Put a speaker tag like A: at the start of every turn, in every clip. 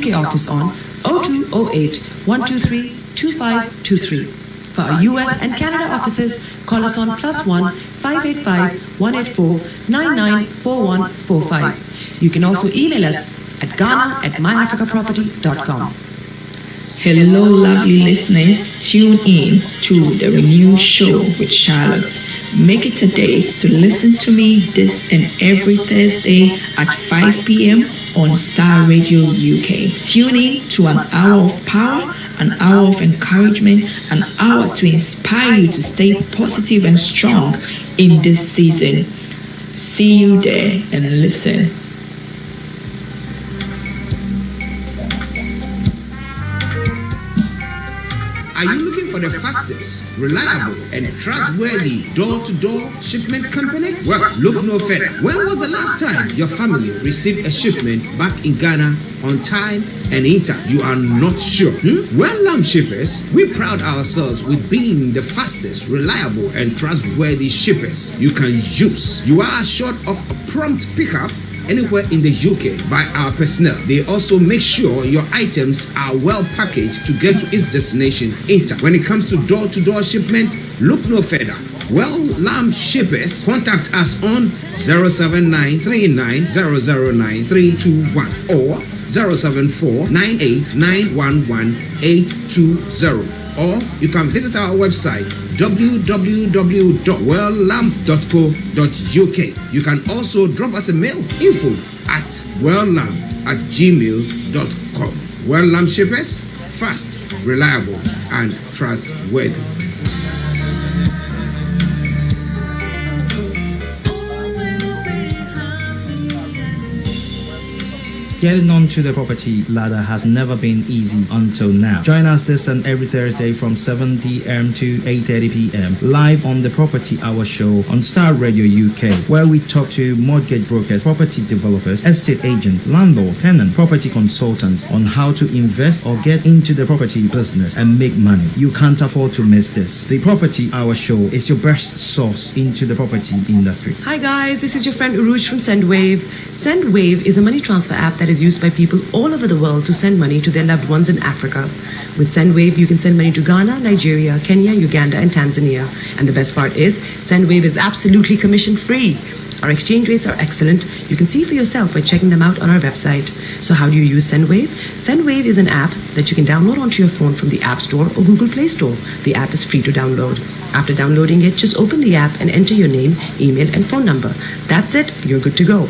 A: UK office on 0208 123 2523. For our US and Canada offices, call us on +1 585 184 994145. You can also email us at ghana@myafricaproperty.com.
B: Hello, lovely listeners. Tune in to the renewed show with Charlotte. Make it a date to listen to me this and every Thursday at 5 p.m. on Starr Radio UK. Tune in to an hour of power, an hour of encouragement, an hour to inspire you to stay positive and strong in this season. See you there and listen.
C: Are you looking for the fastest, reliable, and trustworthy door-to-door shipment company? Well, look no further. When was the last time your family received a shipment back in Ghana on time and in time? You are not sure? Well, Lamb Shippers, we pride ourselves with being the fastest, reliable, and trustworthy shippers you can use. You are assured of a prompt pickup anywhere in the UK by our personnel. They also make sure your items are well packaged to get to its destination in time. When it comes to door-to-door shipment, look no further. Well, Lamb Shippers, contact us on 07939009321 or 07498911820. Or you can visit our website www.welllamp.co.uk. You can also drop us a mail, info@welllamp@gmail.com. Well Lamb Shippers, fast, reliable, and trustworthy.
D: Getting onto the property ladder has never been easy until now. Join us this and every Thursday from 7 p.m. to 8:30 p.m. live on the Property Hour Show on Starr Radio UK, where we talk to mortgage brokers, property developers, estate agents, landlord, tenant, property consultants on how to invest or get into the property business and make money. You can't afford to miss this. The Property Hour Show is your best source into the property industry.
A: Hi guys, this is your friend Uruj from SendWave. SendWave is a money transfer app that is used by people all over the world to send money to their loved ones in Africa. With SendWave, you can send money to Ghana, Nigeria, Kenya, Uganda, and Tanzania. And the best part is, SendWave is absolutely commission-free. Our exchange rates are excellent. You can see for yourself by checking them out on our website. So how do you use SendWave? SendWave is an app that you can download onto your phone from the App Store or Google Play Store. The app is free to download. After downloading it, just open the app and enter your name, email, and phone number. That's it. You're good to go.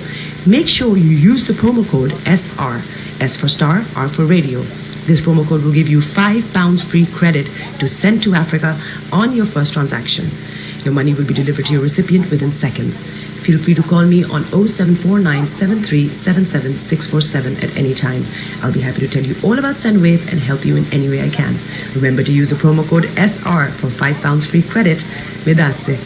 A: Make sure you use the promo code SR, S for Star, R for Radio. This promo code will give you £5 free credit to send to Africa on your first transaction. Your money will be delivered to your recipient within seconds. Feel free to call me on 0749 7377 647 at any time. I'll be happy to tell you all about SendWave and help you in any way I can. Remember to use the promo code SR for £5 free credit. Medasse.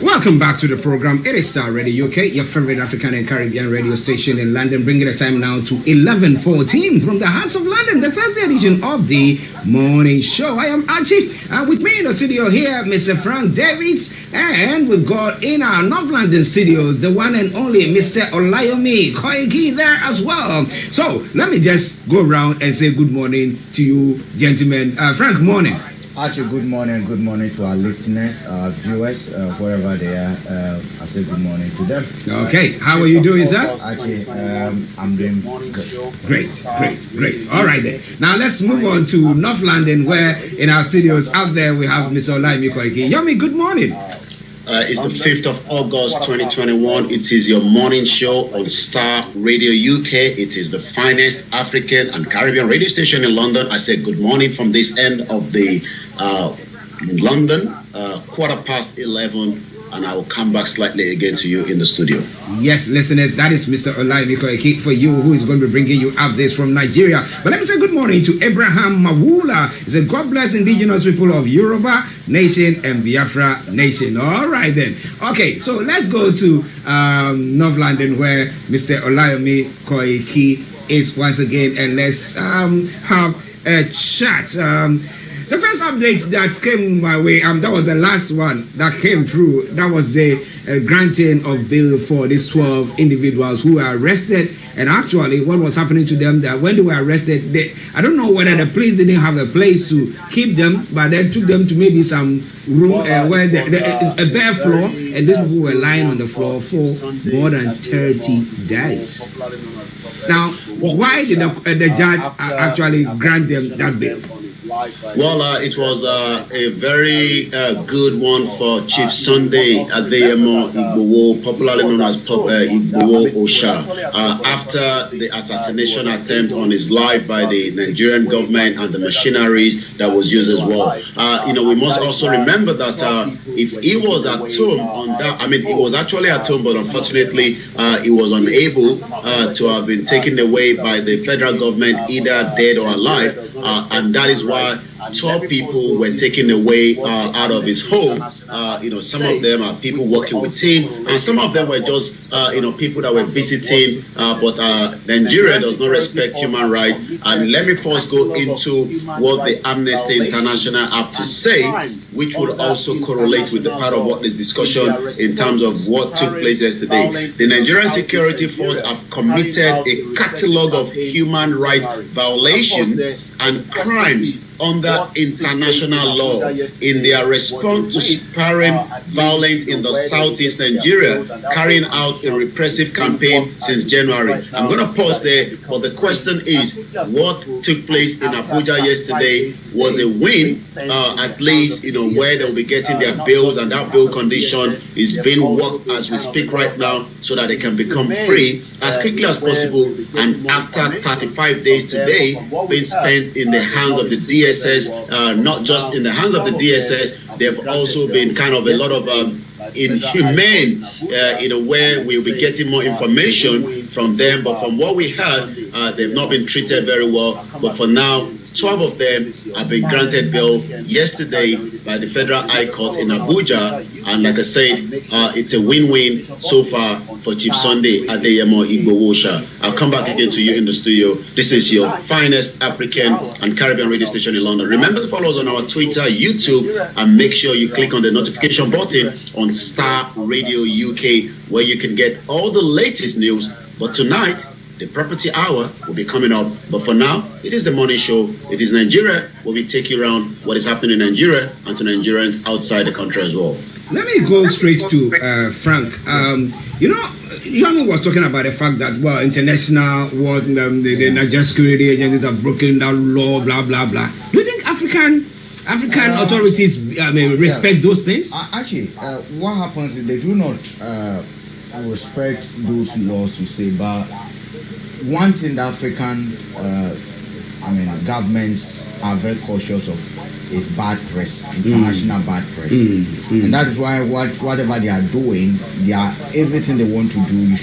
C: Welcome back to the program. It is Starr Radio UK, your favorite African and Caribbean radio station in London, bringing the time now to 11:14 from the hearts of London, the Thursday edition of the morning show. I am Archie, and with me in the studio here, Mr. Frank Davies, and we've got in our North London studios, the one and only Mr. Olayomi Koiki there as well. So, let me just go around and say good morning to you, gentlemen. Frank, morning.
E: Archie, good morning to our listeners, our viewers, wherever they are. I say good morning to them.
C: Okay, how are you doing, sir?
E: Archie, I'm doing good.
C: Great. All right then. Now let's move on to North London, where in our studios out there we have Mr. Olayomi Koiki. Yomi, good morning.
F: It's the 5th of August 2021. It is your morning show on Starr Radio UK. It is the finest African and Caribbean radio station in London. I say good morning from this end of the London, 11:15, and I will come back slightly again to you in the studio.
C: Yes, listeners, that is Mr. Olayomi Koiki for you, who is going to be bringing you updates from Nigeria. But let me say good morning to Abraham Mawula. He said, God bless indigenous people of Yoruba Nation and Biafra Nation. All right then. Okay, so let's go to North London, where Mr. Olayomi Koiki is once again, and let's have a chat. The first update that came my way, that was the last one that came through. That was the granting of bail for these 12 individuals who were arrested. And actually, what was happening to them, that when they were arrested, I don't know whether the police didn't have a place to keep them, but they took them to maybe some room where a bare floor, and these people were lying on the floor for more than 30 days. Now, why did the judge actually grant them that bail?
F: Well, it was a very good one for Chief Sunday Adeyemo Igbowo, popularly known as Igbowo Osha, after the assassination attempt on his life by the Nigerian government and the machineries that was used as well. We must also remember that if he was at home on that, he was actually at home, but unfortunately, he was unable to have been taken away by the federal government, either dead or alive, and that is why 12 people were taken away out of his home. Some of them are people working with him, and some of them were just, people that were visiting. But Nigeria does not respect human rights. And let me first go into what the Amnesty International have to say, which would also correlate with the part of what this discussion in terms of what took place yesterday. The Nigerian Security Force have committed a catalogue of human rights violations and crimes under international law in their response to spurring violence in the southeast Nigeria, carrying out a repressive campaign since January. I'm going to pause there, but the question is, what took place in Abuja yesterday was a win, at least, where they'll be getting their bills, and that bill condition is being worked as we speak right now so that they can become free as quickly as possible. And after 35 days today being spent in the hands of the DSS, not just in the hands of the DSS, they have also been kind of a lot of inhumane, where we'll be getting more information from them. But from what we heard, they've not been treated very well. But for now, 12 of them have been granted bail yesterday by the Federal High Court in Abuja. And like I said, it's a win-win so far for Chief Sunday Adeyemo Igbowo. I'll come back again to you in the studio. This is your finest African and Caribbean radio station in London. Remember to follow us on our Twitter, YouTube, and make sure you click on the notification button on Starr Radio UK, where you can get all the latest news. But tonight, the Property Hour will be coming up. But for now, it is the morning show. It is Nigeria, where we take you around what is happening in Nigeria and to Nigerians outside the country as well.
C: Let me go straight to Frank. Yomi was talking about the fact that, international, the Nigerian security agencies have broken down law, blah, blah, blah. Do you think African authorities respect those things?
E: Actually, what happens is they do not respect those laws to say, but one thing the African governments are very cautious of is bad press, international bad press, and that is why whatever they are doing, everything they want to do,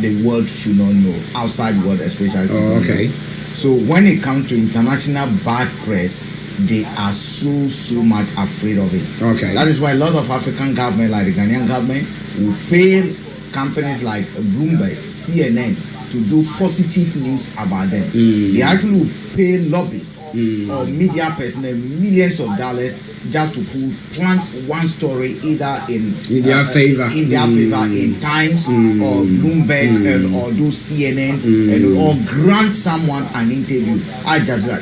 E: the world should not know, outside world especially.
C: Okay.
E: So when it comes to international bad press, they are so much afraid of it.
C: Okay.
E: That is why a lot of African government, like the Ghanaian government, will pay companies like Bloomberg, CNN, to do positive news about them. They actually will pay lobbyists or media personnel millions of dollars just to plant one story either in
C: their favor,
E: in Times or Bloomberg or do CNN or grant someone an interview.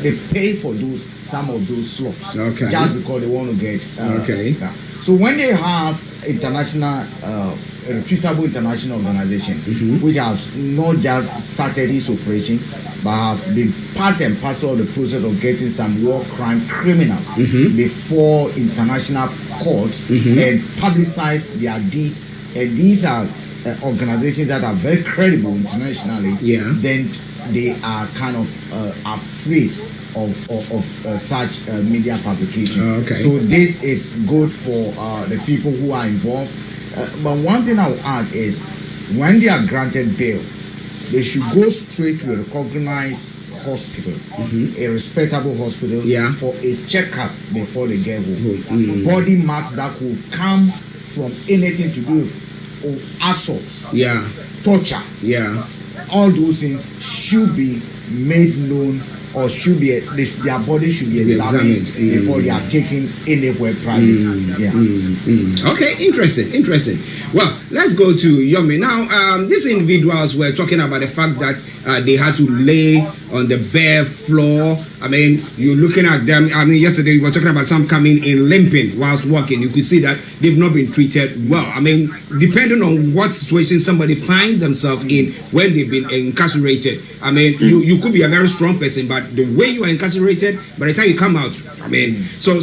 E: They pay for some of those slots just because they want to get So when they have international a reputable international organization which has not just started its operation but have been part and parcel of the process of getting some war crime criminals before international courts and publicize their deeds, and these are organizations that are very credible internationally, then they are kind of afraid of such media publication. So this is good for the people who are involved. But one thing I will add is, when they are granted bail, they should go straight to a recognized hospital, a respectable hospital, for a checkup before they get home. Body marks that could come from anything to do with assaults, torture, all those things should be made known or should be their body should be examined before they are taken anywhere private.
C: Okay, interesting. Well, let's go to Yomi now. These individuals were talking about the fact that they had to lay on the bare floor. I mean, you're looking at them. I mean, yesterday we were talking about some coming in limping whilst walking. You could see that they've not been treated well. I mean, depending on what situation somebody finds themselves in when they've been incarcerated. I mean, you could be a very strong person, but the way you are incarcerated, by the time you come out, I mean, so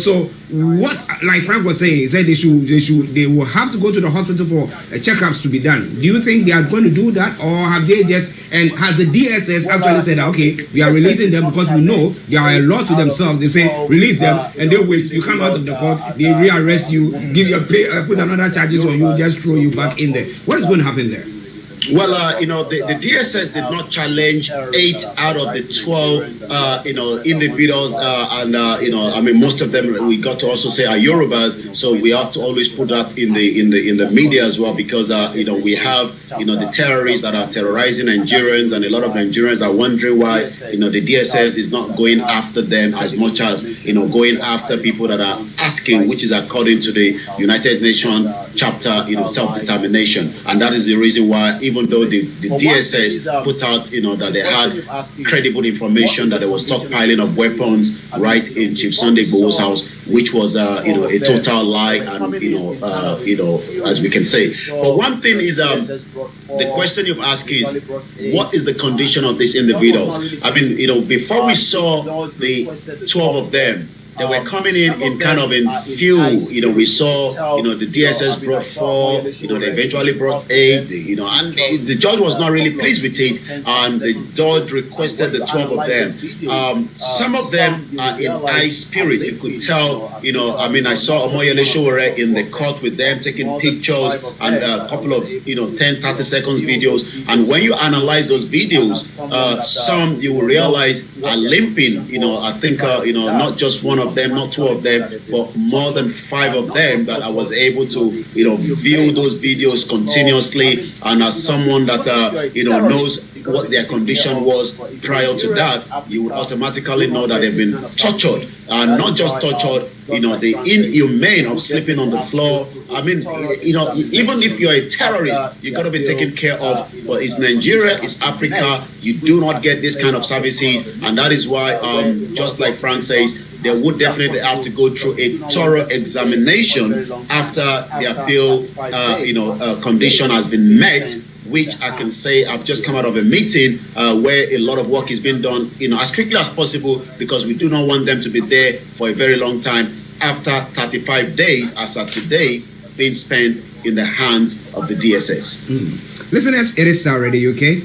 C: what, like Frank was saying, he said they will have to go to the hospital for checkups to be done. Do you think they are going to do that, or have they just, and has the DSS actually said, okay, we are releasing them because we know they are a law to themselves. They say release them, and they wait. You come out of the court, they rearrest you, give you a pay, put another charges on you, just throw you back in there. What is going to happen there?
F: Well, the DSS did not challenge 8 out of the 12, individuals, and I mean, most of them we got to also say are Yorubas. So we have to always put that in the media as well, because we have the terrorists that are terrorizing Nigerians, and a lot of Nigerians are wondering why the DSS is not going after them as much as going after people that are asking, which is according to the United Nations chapter self-determination, and that is the reason why. Even though the DSS put out, that they had credible information that there was stockpiling of weapons right in Chief Sunday Igboho's house, which was, a total lie, and as we can say. But one thing is, the question you've asked is, what is the condition of these individuals? I mean, before we saw the 12 of them, they were coming in kind of in few. We saw, the DSS brought 4, they eventually brought 8, and the judge was not really pleased with it, and the judge requested the 12 of them. Some of them are in high spirit. You could tell, I mean, I saw Omoyele Sowore in the court with them taking pictures and a couple of, 10, 30 seconds videos. And when you analyze those videos, some you will realize are limping, I think, not just one of them, not 2 of them, but more than 5 of them that I was able to, view those videos continuously. And as someone that, knows what their condition was prior to that, you would automatically know that they've been tortured. And not just tortured, the inhumane of sleeping on the floor. I mean, even if you're a terrorist, you got to be taken care of. But it's Nigeria, it's Africa, you do not get this kind of services. And that is why, just like Frank says, they would definitely have to go through a thorough examination after the appeal, condition has been met, which I can say I've just come out of a meeting where a lot of work is being done, as strictly as possible, because we do not want them to be there for a very long time after 35 days, as of today, being spent in the hands of the DSS.
C: Listeners, it is Starr Radio UK.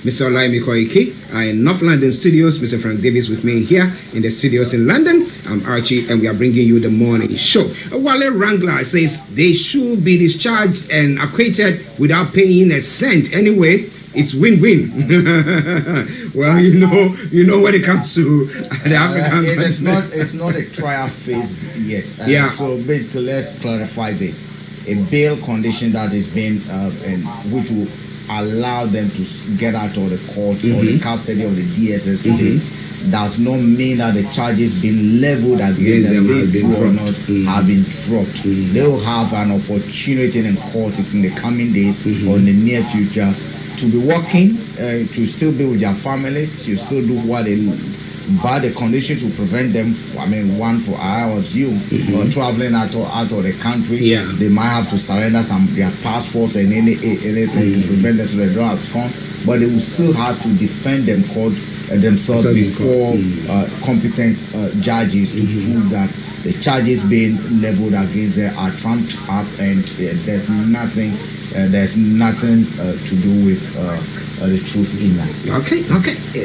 C: Mr. Olayomi Koiki in North London studios, Mr. Frank Davies with me here in the studios in London. I'm Archie, and we are bringing you the morning show. Wale Wrangler says they should be discharged and acquitted without paying a cent. Anyway, it's win-win. Well, you know when it comes to the African
E: it's not a trial phase yet. So basically, let's clarify this: a bail condition that is being which will allow them to get out of the courts or the custody of the DSS today does not mean that the charges being leveled against them, have been dropped. They will have an opportunity in court in the coming days or in the near future to be working, to still be with their families, to still do what they but the conditions to prevent them, one for I was you traveling out of the country, they might have to surrender their passports and anything to prevent them so they don't abscond, but they will still have to defend themselves before competent judges to prove that the charges being leveled against them are trumped up, and there's nothing to do with the truth in that.
C: Okay.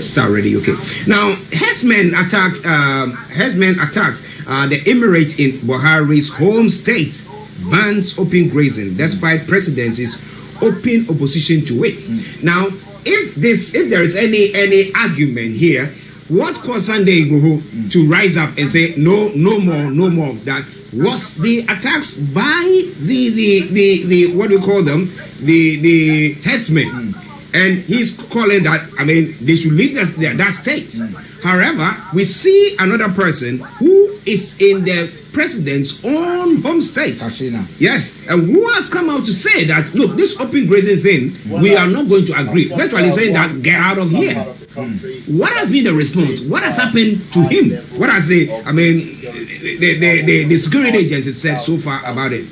C: Starr Radio UK. Now, headsmen attacks the Emirates in Buhari's home state, bans open grazing despite presidency's open opposition to it. Now, if there is any argument here, what caused Sunday Igboho to rise up and say no more of that? Was the attacks by the what do you call them, the headsmen? And he's calling that, I mean, they should leave that state. However, we see another person who is in the president's own home state.
E: Kashina.
C: Yes, and who has come out to say that, look, this open grazing thing, we are not going to agree. Virtually saying that, get out of here. What has been the response? What has happened to him? What has the security agency said so far about it?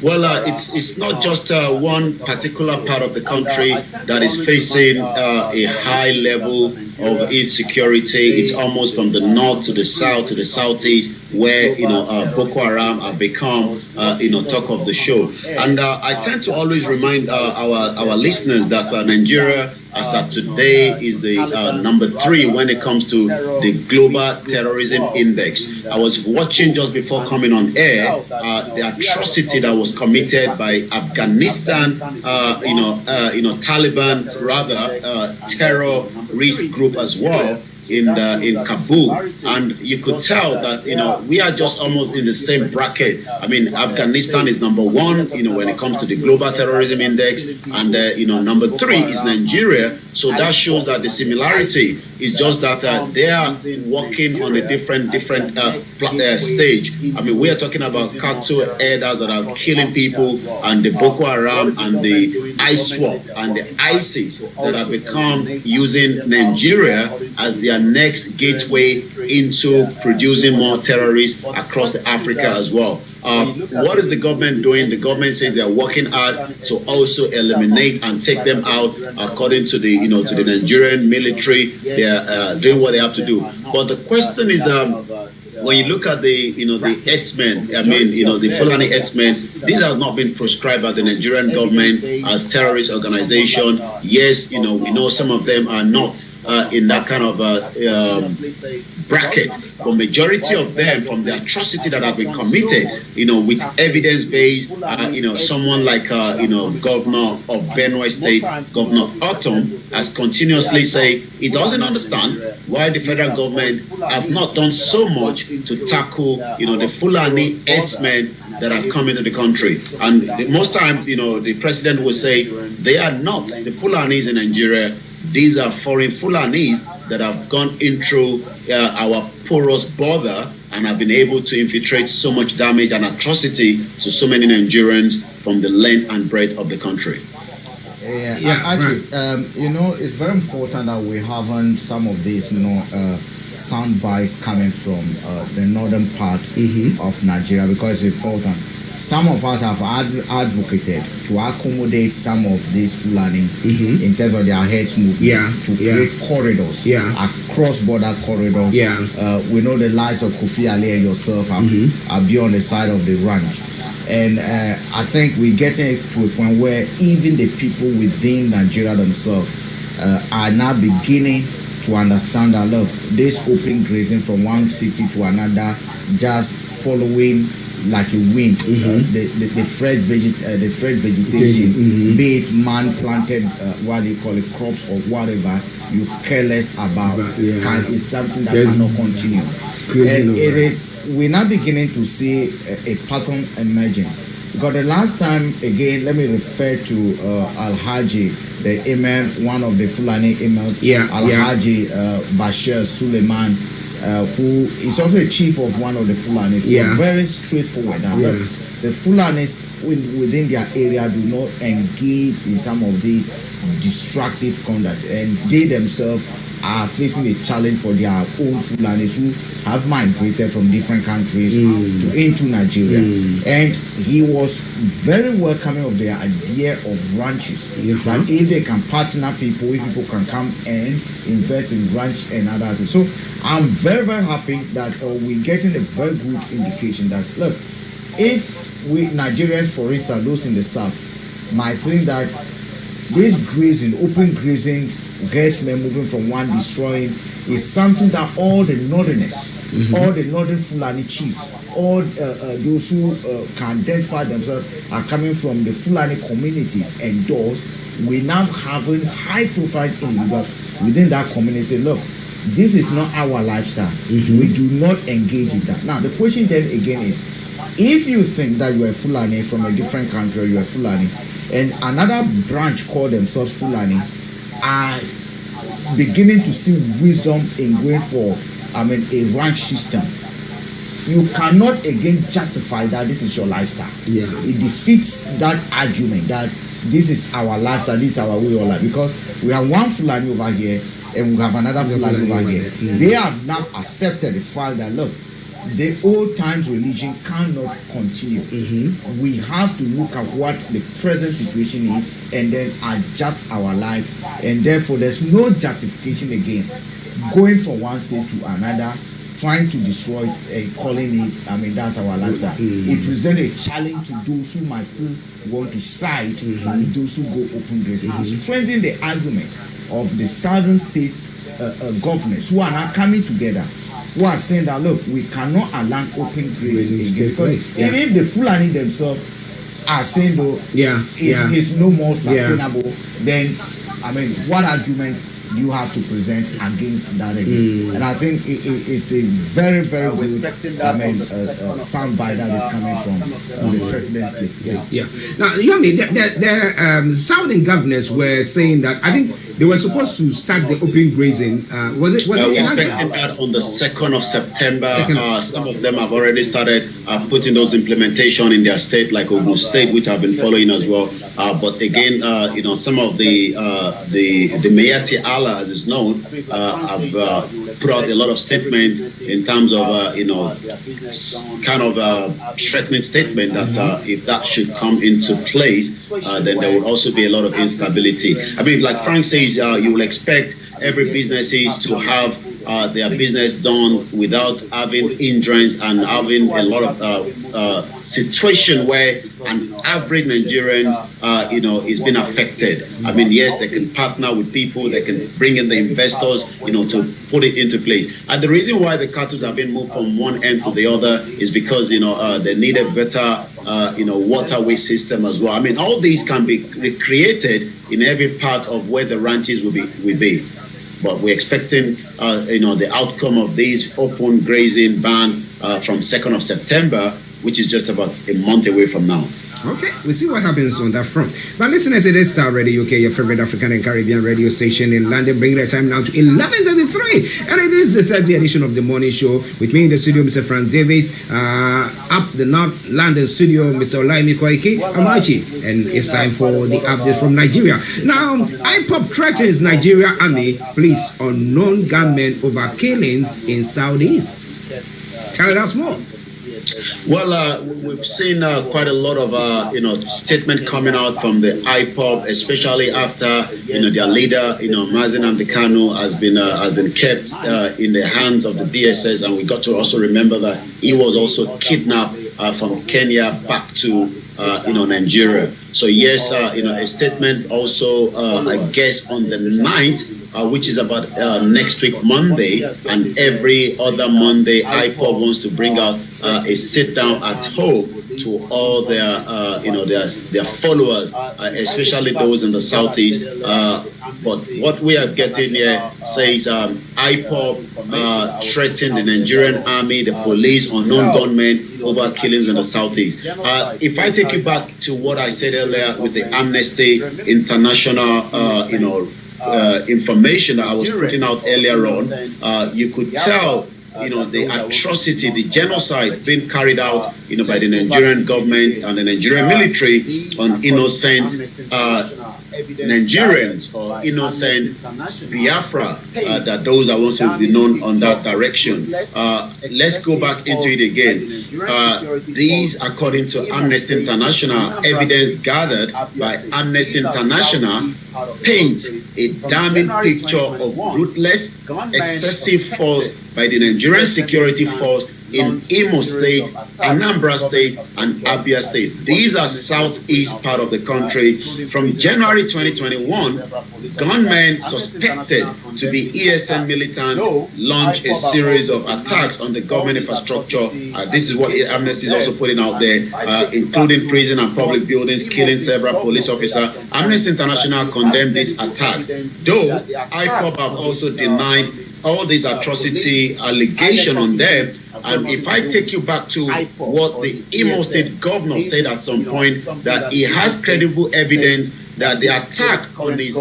F: Well, it's not just one particular part of the country that is facing a high level of insecurity. It's almost from the north to the south to the southeast, where Boko Haram have become talk of the show. And I tend to always remind our listeners that Nigeria, as of today, is the number 3 when it comes to the Global Terrorism Index. I was watching just before coming on air the atrocity that was committed by Afghanistan, Taliban terrorist group as well in Kabul, and you could tell that we are just almost in the same bracket. I mean, Afghanistan is number 1 when it comes to the Global Terrorism Index, and number 3 is Nigeria. So that shows that the similarity is just that they are working on a different stage. I mean, we are talking about cattle herders that are killing people, and the Boko Haram and the ISWAP and the ISIS that have become using Nigeria as their next gateway into producing more terrorists across Africa as well. What is the government doing? The government says they are working hard to also eliminate and take them out. According to the to the Nigerian military, they are doing what they have to do. But the question is, when you look at the herdsmen, I mean the Fulani herdsmen, these have not been proscribed by the Nigerian government as terrorist organization. Yes, we know some of them are not in that kind of bracket, but majority of them, from the atrocity that have been committed, with evidence-based, someone like Governor of Benue State, Governor Autumn, has continuously said he doesn't understand why the federal government have not done so much to tackle, the Fulani herdsmen that have come into the country. And most times, the president will say they are not the Fulanis in Nigeria. These are foreign Fulanis that have gone in through our porous border and have been able to infiltrate so much damage and atrocity to so many Nigerians from the length and breadth of the country.
E: Actually, it's very important that we haven't some of these, sound bites coming from the northern part of Nigeria, because it's important. Some of us have advocated to accommodate some of these Fulani in terms of their heads movement to create corridors, a cross-border corridor. We know the lives of Kofi Ali and yourself are been on the side of the ranch. And I think we're getting to a point where even the people within Nigeria themselves are now beginning to understand that, look, this open grazing from one city to another, just following like a wind, the fresh vegetation, be it man planted, what do you call it, crops or whatever, you care less about. It's something that cannot continue. And we're now beginning to see a pattern emerging. Because the last time, again, let me refer to Alhaji, the imam, one of the Fulani imams, Alhaji Bashir Suleiman, who is also a chief of one of the Fulanis. Very straightforward. Look, the Fulanis within their area do not engage in some of these destructive conduct, and they themselves are facing a challenge for their own Fulanis who have migrated from different countries into Nigeria. And he was very welcoming of the idea of ranches, that if they can partner people, if people can come and invest in ranch and other things. So I'm very, very happy that we're getting a very good indication that, look, if we Nigerians, for instance, those in the south, might think that this grazing, open grazing, herdsmen moving from one destroying, is something that all the northerners, all the northern Fulani chiefs, all those who can identify themselves are coming from the Fulani communities and those we now having high profile individuals within that community. Look, this is not our lifestyle. We do not engage in that. Now the question then again is, if you think that you are Fulani from a different country, you are Fulani, and another branch called themselves Fulani are beginning to see wisdom in going for, a ranch system. You cannot again justify that this is your lifestyle.
C: Yeah.
E: It defeats that argument that this is our lifestyle, this is our way of life, because we have one Fulani over here and we have another Fulani over here.
C: Mm-hmm.
E: They have now accepted the fact that, look, the old times religion cannot continue.
C: Mm-hmm.
E: We have to look at what the present situation is and then adjust our life, and therefore there's no justification again going from one state to another, trying to destroy it, calling it, that's our lifestyle.
C: Mm-hmm.
E: It presents a challenge to those who might still want to side with those who go open grazing. It strengthens the argument of the southern states governors who are now coming together, who are saying that, look, we cannot allow open grazing again, because even if the Fulani themselves are saying, though, it's no more sustainable, then what argument do you have to present against that again? And I think it's a very, very good soundbite that is coming from the president's state.
C: Yeah. Now, the Southern governors were saying that, I think they were supposed to start the open grazing. Was it?
F: We're expecting that on the 2nd of September. Some of them have already started putting those implementation in their state, like Ogun State, which I've been following as well. But again, some of the Mayati Allah, as is known, have put out a lot of statements in terms of kind of threatening statement that if that should come into place, then there would also be a lot of instability. Like Frank says, you will expect every businesses to have their business done without having hindrance and having a lot of situation where an average Nigerian is being affected. Yes, they can partner with people, they can bring in the investors, to put it into place. And the reason why the cattle have been moved from one end to the other is because they need a better waterway system as well. All these can be recreated in every part of where the ranches will be. But we're expecting, the outcome of this open grazing ban from 2nd of September, which is just about a month away from now.
C: Okay, we'll see what happens on that front. But listeners, it is Starr Radio UK, your favorite African and Caribbean radio station in London, bringing the time now to 11:33. And it is the Thursday edition of the morning show. With me in the studio, Mr. Frank Davies. Up the North London studio, Mr. Olayomi Koiki. I'm Archie. And it's time for the updates from Nigeria. Now, IPOB threatens Nigeria Army police unknown gunmen over killings in Southeast. Tell us more.
F: Well, we've seen quite a lot of statement coming out from the IPOB, especially after their leader, Mazi Nnamdi Kanu, has been kept in the hands of the DSS, and we got to also remember that he was also kidnapped from Kenya back to Nigeria. So yes, a statement also, I guess, on the 9th. Which is about next week Monday, and every other Monday IPOB wants to bring out a sit down at home to all their their followers, especially those in the Southeast. But what we are getting here says IPOB threatened the Nigerian army, the police, unknown gunmen over killings in the Southeast. If I take you back to what I said earlier with the Amnesty International information that I was putting out earlier on, you could tell the atrocity, the genocide being carried out by the Nigerian government and the Nigerian military on innocent Nigerians or innocent Biafra, that those are also be known on that direction. Let's go back into it again. These, according to Amnesty International, evidence gathered by Amnesty International paints a damning picture of ruthless, excessive force by the Nigerian security force in Imo State, Anambra State, and Abia State. These are southeast part of the country. From January 2021, gunmen suspected to be ESN militant launched a series of attacks on the government infrastructure. This is what Amnesty is also putting out there, including prison and public buildings, killing several police officers. Amnesty International condemned these attacks, though IPOB have also denied all these atrocity allegation on them, And if I take you back to what the Imo State governor said at some point, that he has credible evidence that the attack on his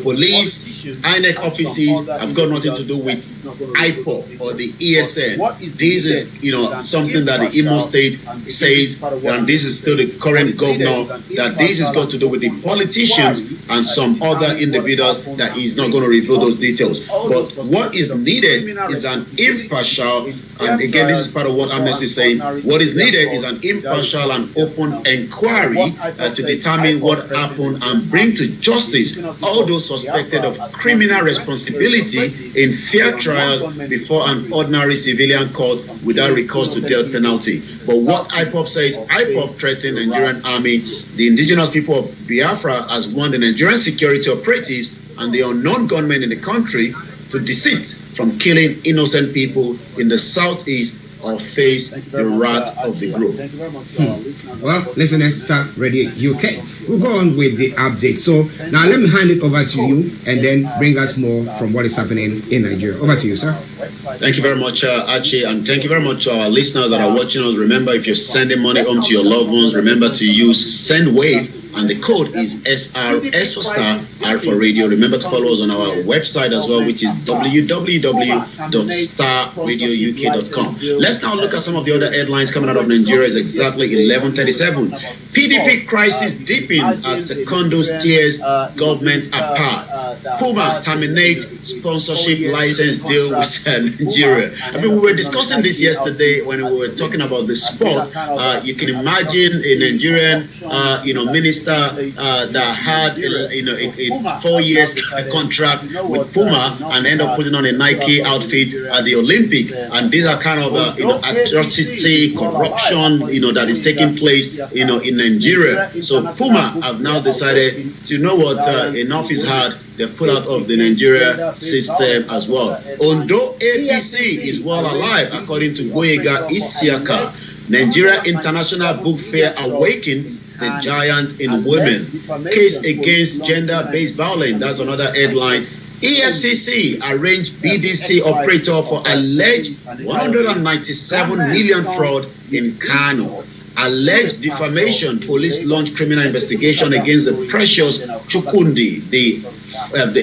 F: police, INEC offices have got nothing to do with IPOB or the ESN. This is, something that the Imo State says, and this is still the current governor, that this has got to do with the politicians and some other individuals, that he's not going to reveal those details. But what is needed is an impartial, and again, this is part of what Amnesty is saying, what is needed is an impartial and open inquiry to determine what happened and bring to justice all those suspected of criminal responsibility in fair trials before an ordinary civilian court without recourse to death penalty. But what IPOB says, IPOB threatened the Nigerian army, the indigenous people of Biafra has warned the Nigerian security operatives and the unknown gunmen in the country to desist from killing innocent people in the southeast or face the wrath of the group.
C: Well, listeners, Star Radio UK. We'll go on with the update. So now let me hand it over to you and then bring us more from what is happening in Nigeria. Over to you, sir.
F: Thank you very much, Archie, and thank you very much to our listeners that are watching us. Remember, if you're sending money home to your loved ones, remember to use SendWave, and the code is SRS for Star, R for Radio. Remember to follow us on our website as well, which is www.starradiouk.com. Let's now look at some of the other headlines coming out of Nigeria. It's exactly 11:37. PDP crisis deepens as Secondos tears government apart. Puma terminates sponsorship license deal with Nigeria. I mean, we were discussing this yesterday when we were talking about the sport. You can imagine a Nigerian, minister that had a 4 years contract with Puma and end up putting on a Nike outfit at the Olympic. And these are kind of atrocity, corruption, that is taking place, in Nigeria. So Puma have now decided to, enough is hard. They've put out of the Nigeria system as well. Ondo APC is well alive, according to Boyega Isiaka. Nigeria International Book Fair awakened the giant in women. Case against gender-based violence. That's another headline. EFCC arranged BDC operator for alleged 197 million fraud in Kano. Alleged defamation. Police launched criminal investigation against the precious Chukundi, the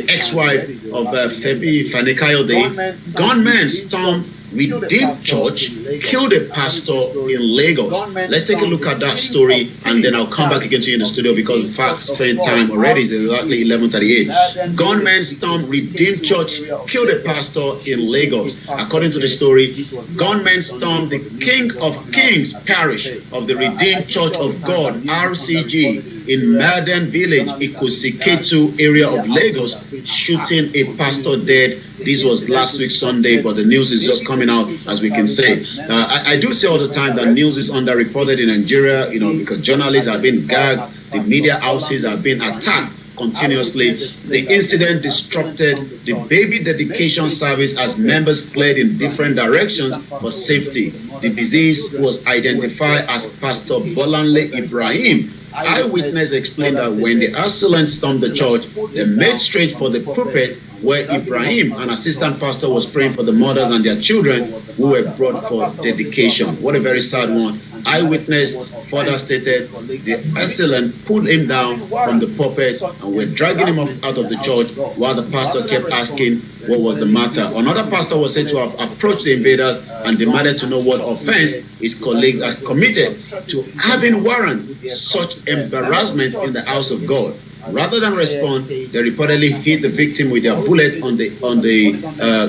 F: ex-wife of Femi Fanekayode. Gunmen stormed Redeemed Church, killed a pastor in Lagos. Let's take a look at that story, and then I'll come back again to you in the studio because the fact spent time already is exactly 11:38. Gunmen stormed Redeemed Church, killed a pastor in Lagos. According to the story, gunmen stormed the King of Kings parish of the Redeemed Church of God, RCG, in Madden Village, Ikosiketu area of Lagos, shooting a pastor dead. This was last week Sunday, but the news is just coming out, as we can say. I do say all the time that news is underreported in Nigeria, because journalists have been gagged, the media houses have been attacked continuously. The incident disrupted the baby dedication service as members fled in different directions for safety. The disease was identified as Pastor Bolanle Ibrahim. Eyewitness explained that when the assailants stormed the church, they made straight for the pulpit where Ibrahim, an assistant pastor, was praying for the mothers and their children who were brought for dedication. What a very sad one. Eyewitness further stated the assailant pulled him down from the pulpit and were dragging him out of the church while the pastor kept asking what was the matter. Another pastor was said to have approached the invaders and demanded to know what offense his colleagues had committed to having warrant such embarrassment in the house of God. Rather than respond, they reportedly hit the victim with their bullet on the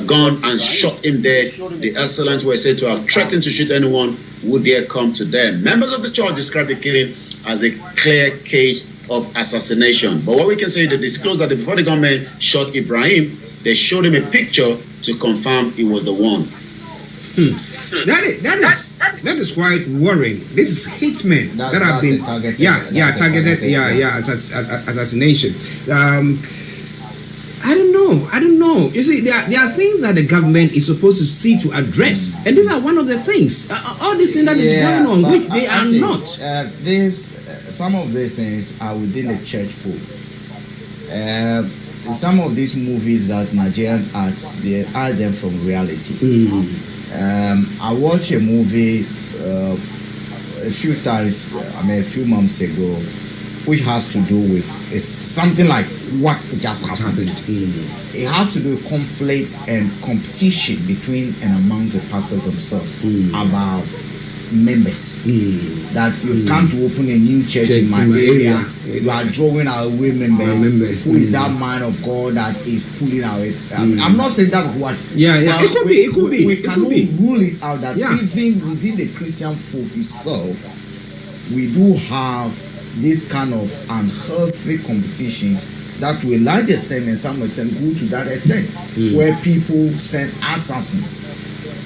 F: gun and shot him dead. The assailants were said to have threatened to shoot anyone who dare come to them. Members of the church described the killing as a clear case of assassination. But what we can say is they disclosed that before the gunmen shot Ibrahim, they showed him a picture to confirm he was the one.
C: That is quite worrying. This is hitmen that have been targeted. Assassination. I don't know. You see, there are things that the government is supposed to see to address, and these are one of the things. All these things that is going on, which they are not.
E: Some of these things are within the church fold. some of these movies that Nigerian acts, they are them from reality. I watched a movie a few times, a few months ago, which has to do with something like what just happened. It has to do with conflict and competition between and among the pastors themselves about members. That you've come to open a new church in my area. You are drawing away members. Who is that man of God that is pulling away? I'm not saying that what.
C: It could be.
E: We cannot rule it out that even within the Christian folk itself, we do have this kind of unhealthy competition that to a large extent and some extent go to that extent where people send assassins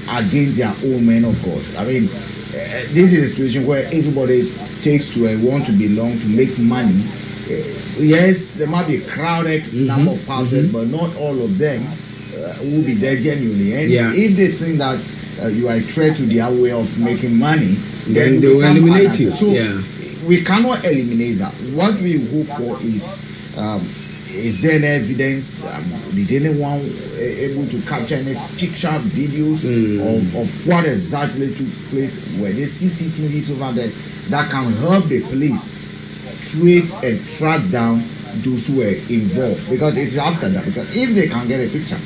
E: against their own men of God. I mean, this is a situation where everybody takes to and want to belong to make money. Yes, there might be a crowded number of pastors, but not all of them will be there genuinely. And if they think that you are a threat to their way of making money, then they will eliminate you. So we cannot eliminate that. What we hope for is there any evidence? Did anyone able to capture any picture, videos of what exactly took place? Were there CCTVs over there that can help the police trace and track down those who were involved? Because it's after that. Because if they can get a picture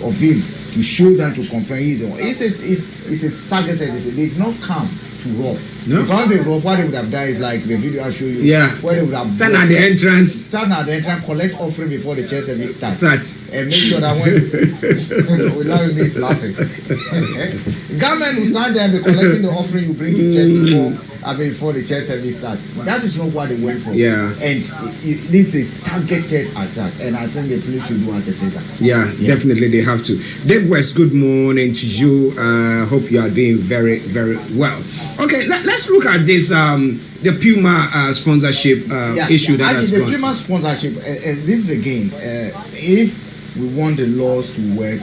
E: of him to show them to confirm he's the one, it's targeted. They did not come to rob. No? Because they rob, what they would have done is like the video I show you. Where they would have
C: stand at the entrance,
E: collect offering before the church service starts, and make sure that when we love me is laughing. Government will stand there and be collecting the offering you bring to church before the church service starts. That is not what they went for. And this is a targeted attack, and I think the police should do us a favor.
C: Definitely they have to. Dave West, good morning to you. Hope you are doing very, very well. Okay, let's look at this the Puma sponsorship issue that has
E: the
C: gone.
E: Puma sponsorship, this is again, if we want the laws to work,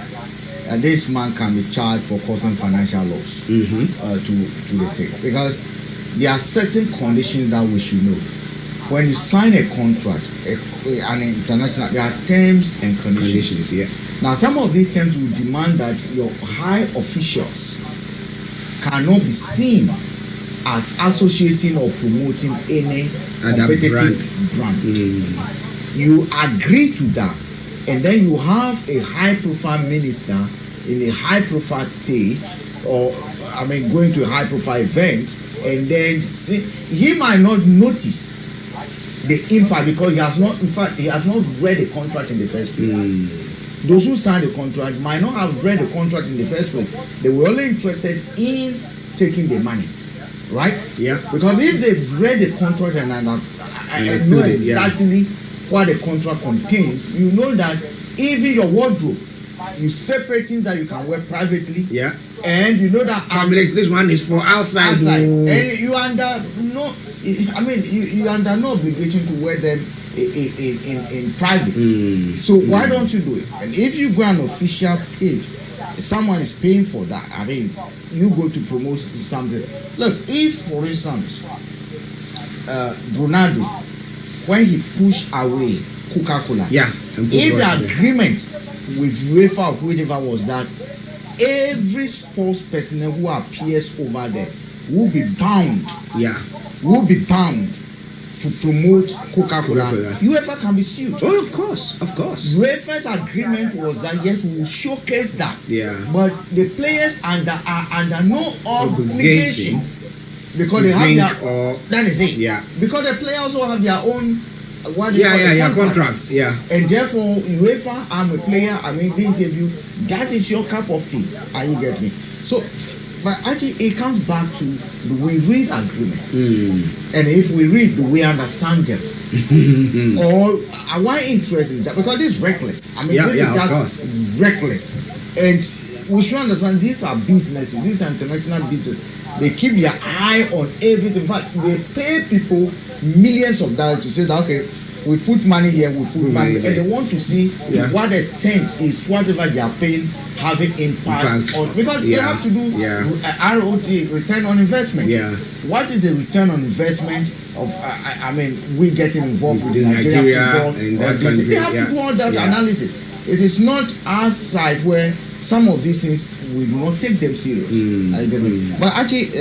E: this man can be charged for causing financial loss to the state, because there are certain conditions that we should know. When you sign a contract, an international, there are terms and conditions. Now, some of these terms will demand that your high officials cannot be seen as associating or promoting any competitive brand. You agree to that, and then you have a high-profile minister in a high-profile stage, or going to a high-profile event, and then he might not notice the impact because he has not read the contract in the first place. Those who signed the contract might not have read the contract in the first place. They were only interested in taking the money, right? Because if they've read the contract and know exactly what the contract contains, you know that even your wardrobe, you separate things that you can wear privately. And you know that
C: this one is for outside.
E: And you under no, you under no obligation to wear them in private. So why don't you do it? And if you go on an official stage, someone is paying for that. You go to promote something. Look, if for instance, Ronaldo, when he pushed away Coca-Cola, if the agreement with UEFA or whoever was that every sports personnel who appears over there will be bound. To promote Coca-Cola. UEFA can be sued.
C: Oh, of course.
E: UEFA's agreement was that yes, we will showcase that. But the players are under no obligation because they have their. That is it. Because the players also have their own. Contracts. And therefore, UEFA, I'm a player. The interview. That is your cup of tea. And you get me. So. But actually, it comes back to the way we read agreements. And if we read, do we understand them? Or our interest is that because this is reckless. This is just reckless. And we should understand these are businesses, these are international businesses. They keep their eye on everything. In fact, they pay people millions of dollars to say that, okay, we put money here, we put money, and they want to see
C: Yeah.
E: what extent is whatever they are paying having impact on, because they have to do ROT, return on investment.
C: Yeah.
E: What is the return on investment of? I mean, we getting involved with the
C: Nigeria
E: Nigeria
C: and
E: football.
C: that country,
E: They have to do all that analysis. It is not our side where some of these things we do not take them serious. But actually,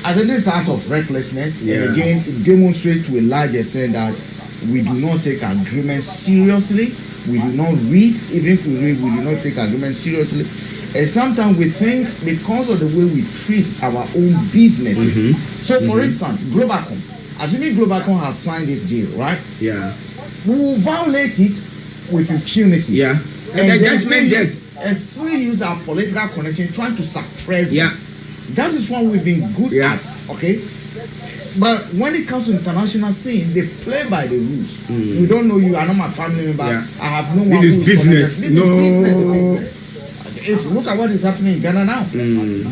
E: I think this is out of recklessness, and again, it demonstrates to a large extent that we do not take agreements seriously. We do not read. Even if we read, we do not take agreements seriously. And sometimes we think because of the way we treat our own businesses. So, for instance, Globacom. Assuming Globacom has signed this deal, right?
C: Yeah.
E: We will violate it with impunity.
C: Yeah.
E: And
C: And
E: still use our political connection trying to suppress them.
C: Yeah.
E: That is what we've been good at, okay? But when it comes to international scene, they play by the rules. We don't know you, are not my family member.
C: Yeah.
E: I have no one
C: This
E: who
C: is
E: is
C: business.
E: connected. This is business. If you look at what is happening in Ghana now,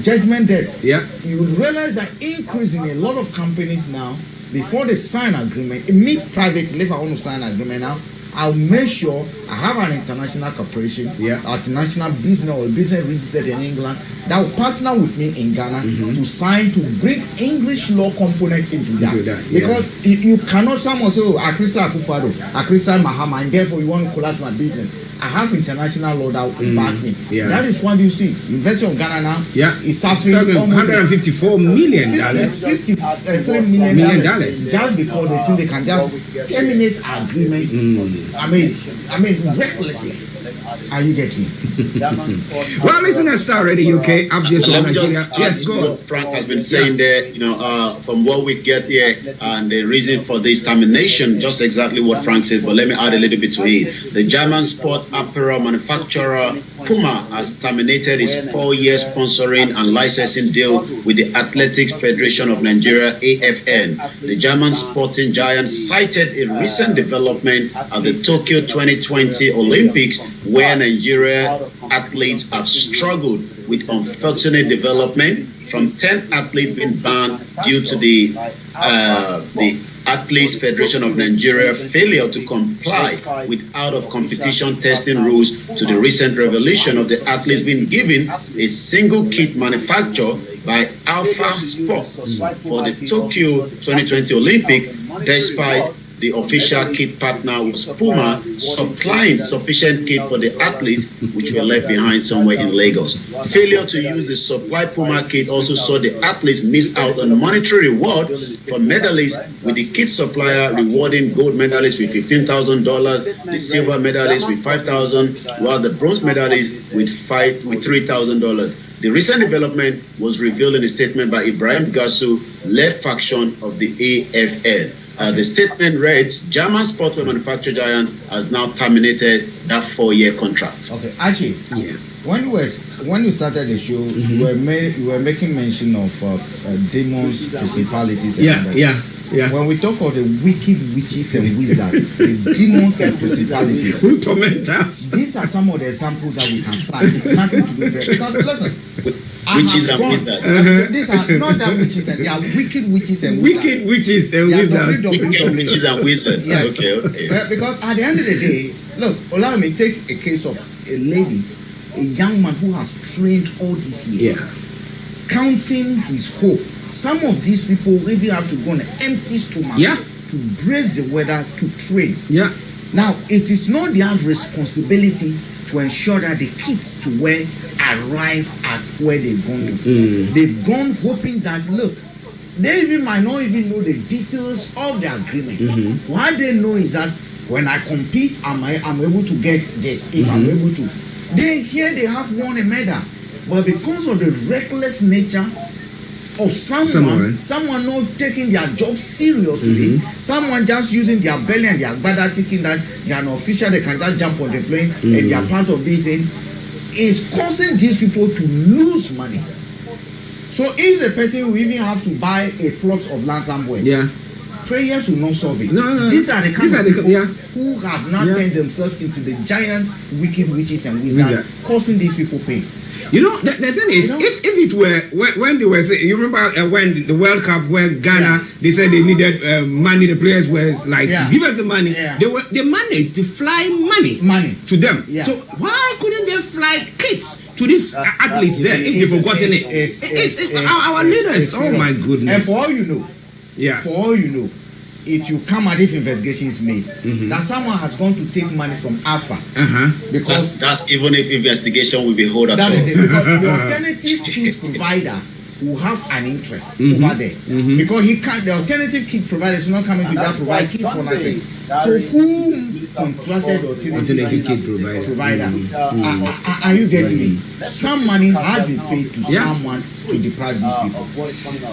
E: judgment debt, you would realize that increase in a lot of companies now, before they sign agreement, me privately, if I want to sign an agreement now, I'll make sure I have an international corporation, international business or business registered in England that will partner with me in Ghana to sign to bring English law components into that. Because you cannot someone say, oh, Akrisa Akufado, Akrisa Mahama, and therefore you want to collapse my business. I have international law that will back me. That is what you see. University of Ghana now is suffering almost
C: $154 million.
E: $63 million just because they think they can just terminate our agreement. I mean, recklessly. And you get me.
C: Well, listen to Starr Radio UK update from Nigeria.
F: Yes, go on. What Frank has been saying there, from what we get here and the reason for this termination, just exactly what Frank said, but let me add a little bit to it. The German sport apparel manufacturer Puma has terminated its 4-year sponsoring and licensing deal with the Athletics Federation of Nigeria, AFN. The German sporting giant cited a recent development at the Tokyo 2020 Olympics, where Nigeria athletes have struggled with unfortunate development, from 10 athletes being banned due to the Athletes Federation of Nigeria failure to comply with out-of-competition testing rules, to the recent revelation of the athletes being given a single kit manufactured by Alpha Sports for the Tokyo 2020 Olympic, despite the official kit partner was Puma supplying sufficient kit for the athletes, which were left behind somewhere in Lagos. Failure to use the supply Puma kit also saw the athletes miss out on monetary reward for medalists, with the kit supplier rewarding gold medalists with $15,000, the silver medalists with $5,000, while the bronze medalists with $3,000. The recent development was revealed in a statement by Ibrahim Gassou, led faction of the AFN. The statement reads, German sportswear manufacturer giant has now terminated that 4-year contract.
E: Okay, Archie, when you started the show, you were making mention of demons, principalities, and when we talk of the wicked witches and wizards, the demons and principalities,
C: who torment us?
E: These are some of the examples that we can cite. Nothing to be great. Because listen,
F: witches and wizards.
E: These are not that witches, and they are wicked witches and wizards.
C: Wicked witches and wizards.
F: Wicked witches and wizards.
E: Yes.
F: Okay.
E: Because at the end of the day, look, allow me take a case of a lady, a young man who has trained all these years, counting his hope. Some of these people even have to go on an empty stomach to brace the weather to train. Now, it is not their responsibility to ensure that the kids to wear arrive at where they've gone to. They've gone hoping that, look, they even might not even know the details of the agreement. What they know is that when I compete, I'm able to get this, if I'm able to. Then here they have won a medal. But because of the reckless nature of someone not taking their job seriously, someone just using their belly and their bladder, thinking that they are an official, they can just jump on the plane and they are part of this thing, is causing these people to lose money. So if the person will even have to buy a plot of land somewhere, prayers will not solve it.
C: No.
E: These are the kind of people
C: yeah.
E: who have now turned themselves into the giant wicked witches and wizards, causing these people pain.
C: You know, the thing is, if it were when they were saying, you remember when the World Cup, where Ghana, they said they needed money, the players were like, give us the money. They managed to fly money to them. So why couldn't they fly kits to these athletes there if they've forgotten it? It's our leaders. Oh my goodness!
E: And for all you know, it will come out if investigation is made that someone has gone to take money from Alpha because
F: that's even if investigation will be held at all.
E: That is it, because the alternative kit provider will have an interest over there because he can't. The alternative kit provider is not coming to that provide kits for nothing. So who contracted alternative kit provider? Are you getting me? Some money has been paid to someone to deprive these people.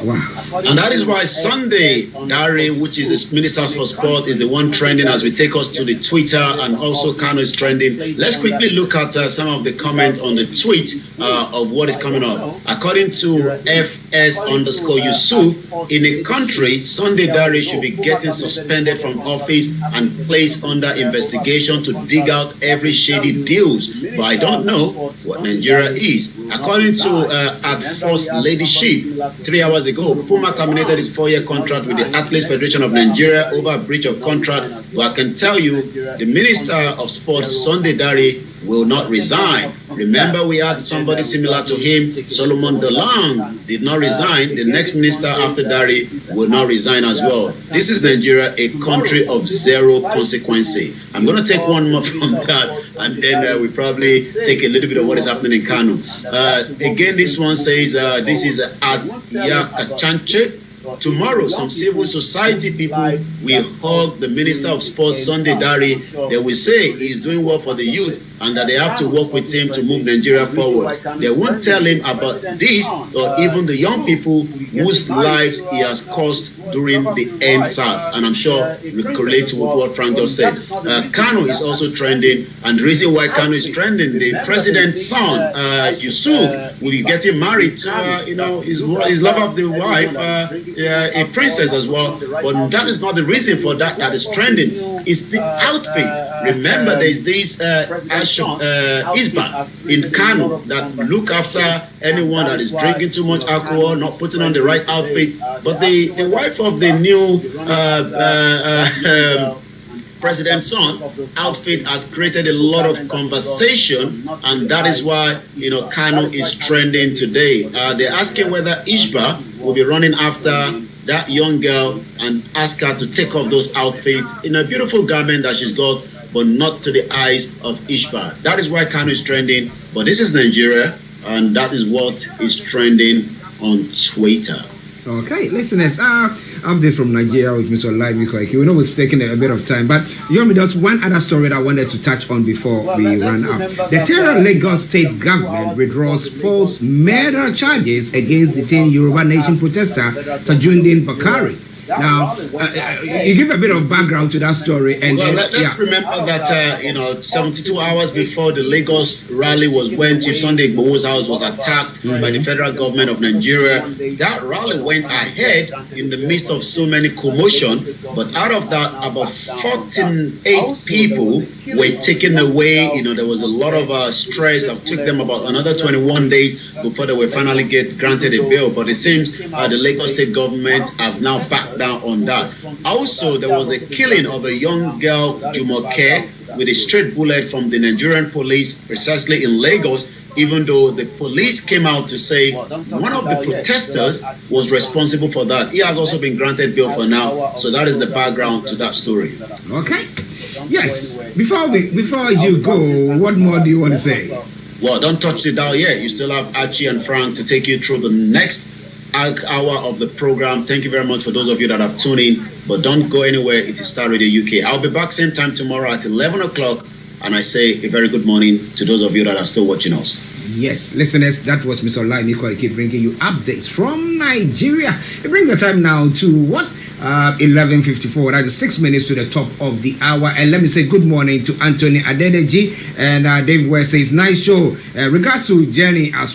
C: Wow.
F: And that is why Sunday Dare, which is the Minister for Sport, is the one trending as we take us to the Twitter, and also Kano is trending. Let's quickly look at some of the comments on the tweet of what is coming up. According to FS_Yusuf, in a country, Sunday Dare should be getting suspended from office and placed under investigation to dig out every shady deals. But I don't know what Nigeria is. According to at First Ladyship, 3 hours ago, Puma terminated his 4-year contract with the Athletes Federation of Nigeria over a breach of contract. But I can tell you, the Minister of Sports, Sunday Dare, will not resign. Remember, we had somebody similar to him, Solomon Dalang, did not resign. The next minister after Dare will not resign as well. This is Nigeria, a country of zero consequence. I'm going to take one more from that, and then we probably take a little bit of what is happening in Kano. Again, this one says, this is at Yakachanche. Tomorrow, some civil society people will hug the Minister of Sports, Sunday Dare. They will say he is doing well for the youth and that they have to work with him to move Nigeria forward. They won't tell him about this or even the young people whose lives he has cost during the NSAS. And I'm sure we relate to what Frank just said. Kano is also trending, and the reason why Kano is trending, the president's son, Yusuf, will be getting married to, his love of the wife, a princess as well. But that is not the reason for that is trending. It's the outfit. Remember, there's this Isba in Kano that look after anyone that is drinking too much alcohol, not putting on the right outfit. But the wife of the new president's son outfit has created a lot of conversation, and that is why Kano is trending today. They're asking whether Ishba will be running after that young girl and ask her to take off those outfits in a beautiful garment that she's got, but not to the eyes of Ishba. That is why Kano is trending. But this is Nigeria, and that is what is trending on Twitter.
C: Okay, listeners, update from Nigeria with Mr. Olayomi Koiki. We know it's taking a bit of time, but there's one other story that I wanted to touch on before we run up. The Terror Lagos State government withdraws false murder charges against detained Yoruba Nation protester Tajudeen Bakari. Now, you give a bit of background to that story. And
F: let's remember that 72 hours before the Lagos rally was when Chief Sunday Igboho's house was attacked by the federal government of Nigeria. That rally went ahead in the midst of so many commotion, but out of that, about 48 people were taken away. There was a lot of stress. It took them about another 21 days before they were finally granted a bail. But it seems the Lagos state government have now backed down on that. Also, there was a killing of a young girl, Jumoke, with a straight bullet from the Nigerian police, precisely in Lagos, even though the police came out to say one of the protesters was responsible for that. He has also been granted bail for now. So that is the background to that story.
C: Okay. Yes. Before you go, what more do you want to say?
F: Well, don't touch the dial yet. You still have Archie and Frank to take you through the next hour of the program. Thank you very much for those of you that have tuned in, but don't go anywhere. It is Starr Radio UK. I'll be back same time tomorrow at 11 o'clock, and I say a very good morning to those of you that are still watching us.
C: Yes, listeners, that was Mr. Olayomi Koiki bringing you updates from Nigeria. It brings the time now to 11:54. That is 6 minutes to the top of the hour. And let me say good morning to Anthony Adedeji and Dave West says nice show. Regards to Jenny as